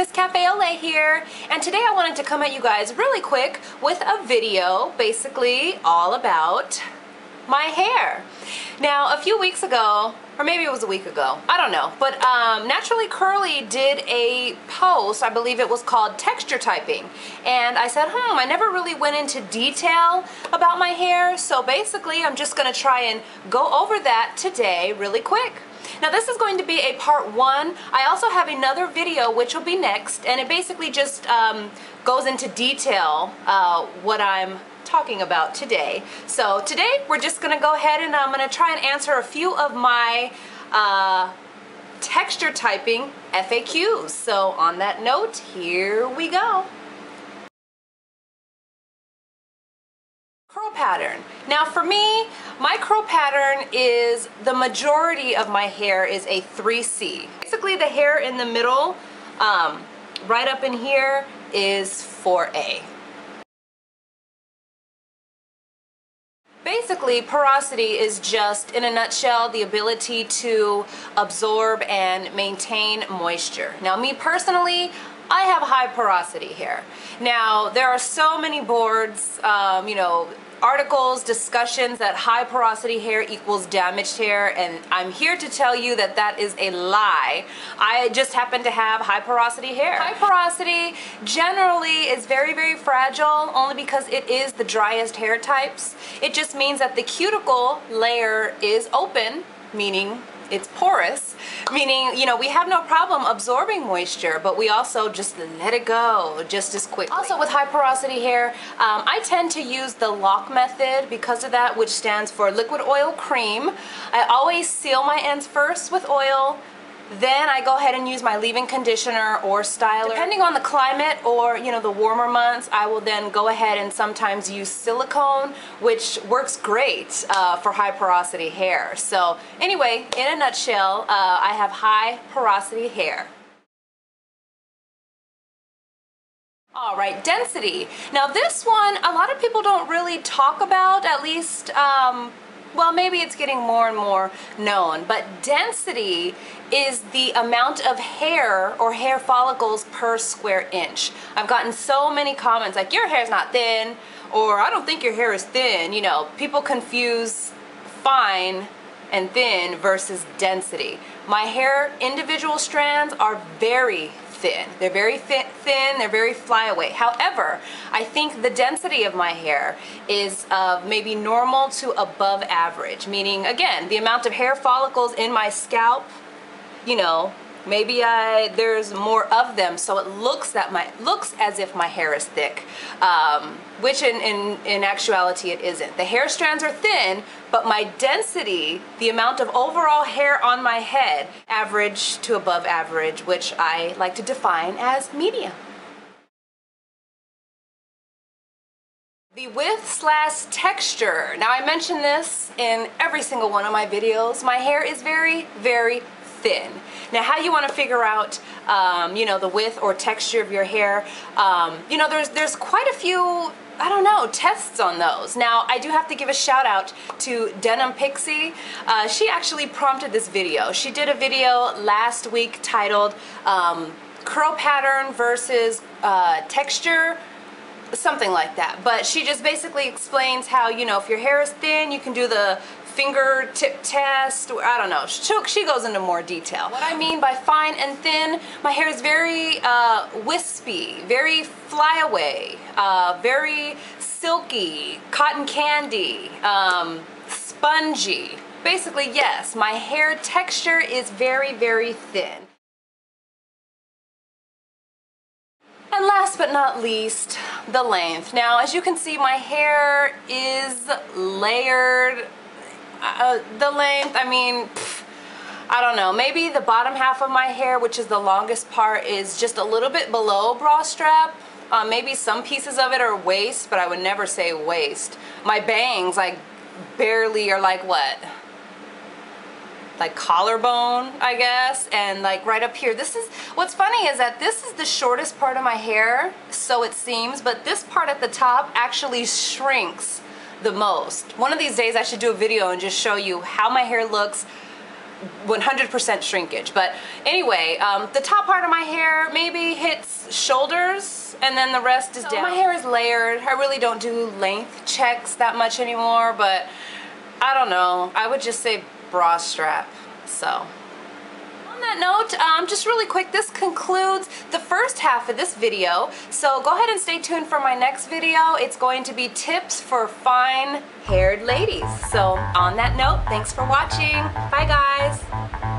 Miss Cafe Olay here, and today I wanted to come at you guys really quick with a video basically all about my hair. Now, a few weeks ago, or maybe it was a week ago, I don't know, but Naturally Curly did a post, I believe it was called Texture Typing, and I said, I never really went into detail about my hair, so basically I'm just gonna try and go over that today really quick. Now this is going to be a part 1. I also have another video which will be next, and it basically just goes into detail what I'm talking about today. So today we're just gonna go ahead and I'm gonna try and answer a few of my texture typing FAQs. So on that note, here we go. Curl pattern. Now for me, my curl pattern is, the majority of my hair is a 3C. Basically the hair in the middle, right up in here, is 4A. Basically, porosity is just, in a nutshell, the ability to absorb and maintain moisture. Now me personally, I have high porosity hair. Now there are so many boards, articles, discussions that high porosity hair equals damaged hair, and I'm here to tell you that that is a lie. I just happen to have high porosity hair. High porosity generally is very, very fragile, only because it is the driest hair types. It just means that the cuticle layer is open, meaning it's porous, meaning, we have no problem absorbing moisture, but we also just let it go just as quickly. Also with high porosity hair, I tend to use the LOC method because of that, which stands for liquid oil cream. I always seal my ends first with oil, then I go ahead and use my leave-in conditioner or styler. Depending on the climate or the warmer months, I will then go ahead and sometimes use silicone, which works great for high porosity hair. So anyway, in a nutshell, I have high porosity hair. Alright, density. Now this one, a lot of people don't really talk about, at least well, maybe it's getting more and more known, but density is the amount of hair or hair follicles per square inch. I've gotten so many comments like, your hair's not thin, or I don't think your hair is thin. People confuse fine and thin versus density. My hair, individual strands are very thin. They're very thin, they're very flyaway. However, I think the density of my hair is maybe normal to above average, meaning, again, the amount of hair follicles in my scalp, maybe there's more of them, so it looks as if my hair is thick, which in actuality it isn't. The hair strands are thin, but my density, the amount of overall hair on my head, average to above average, which I like to define as medium. The width/texture. Now I mention this in every single one of my videos. My hair is very, very thin. Now how you want to figure out the width or texture of your hair, there's quite a few, tests on those. Now I do have to give a shout out to Denim Pixie. She actually prompted this video. She did a video last week titled curl pattern versus texture, something like that. But she just basically explains how, if your hair is thin, you can do the fingertip test, or I don't know. She goes into more detail. What I mean by fine and thin, my hair is very wispy, very flyaway, very silky, cotton candy, spongy. Basically, yes, my hair texture is very, very thin. And last but not least, the length. Now, as you can see, my hair is layered. The length, I don't know, maybe the bottom half of my hair, which is the longest part, is just a little bit below bra strap. Maybe some pieces of it are waist, but I would never say waist. My bangs, barely are what? Collarbone, I guess, and right up here. What's funny is that this is the shortest part of my hair, so it seems, but this part at the top actually shrinks the most. One of these days I should do a video and just show you how my hair looks 100% shrinkage. But anyway, the top part of my hair maybe hits shoulders and then the rest is down. My hair is layered. I really don't do length checks that much anymore, but I don't know. I would just say bra strap. So on that note, just really quick, this concludes the first half of this video. So go ahead and stay tuned for my next video. It's going to be tips for fine haired ladies. So on that note, thanks for watching. Bye guys.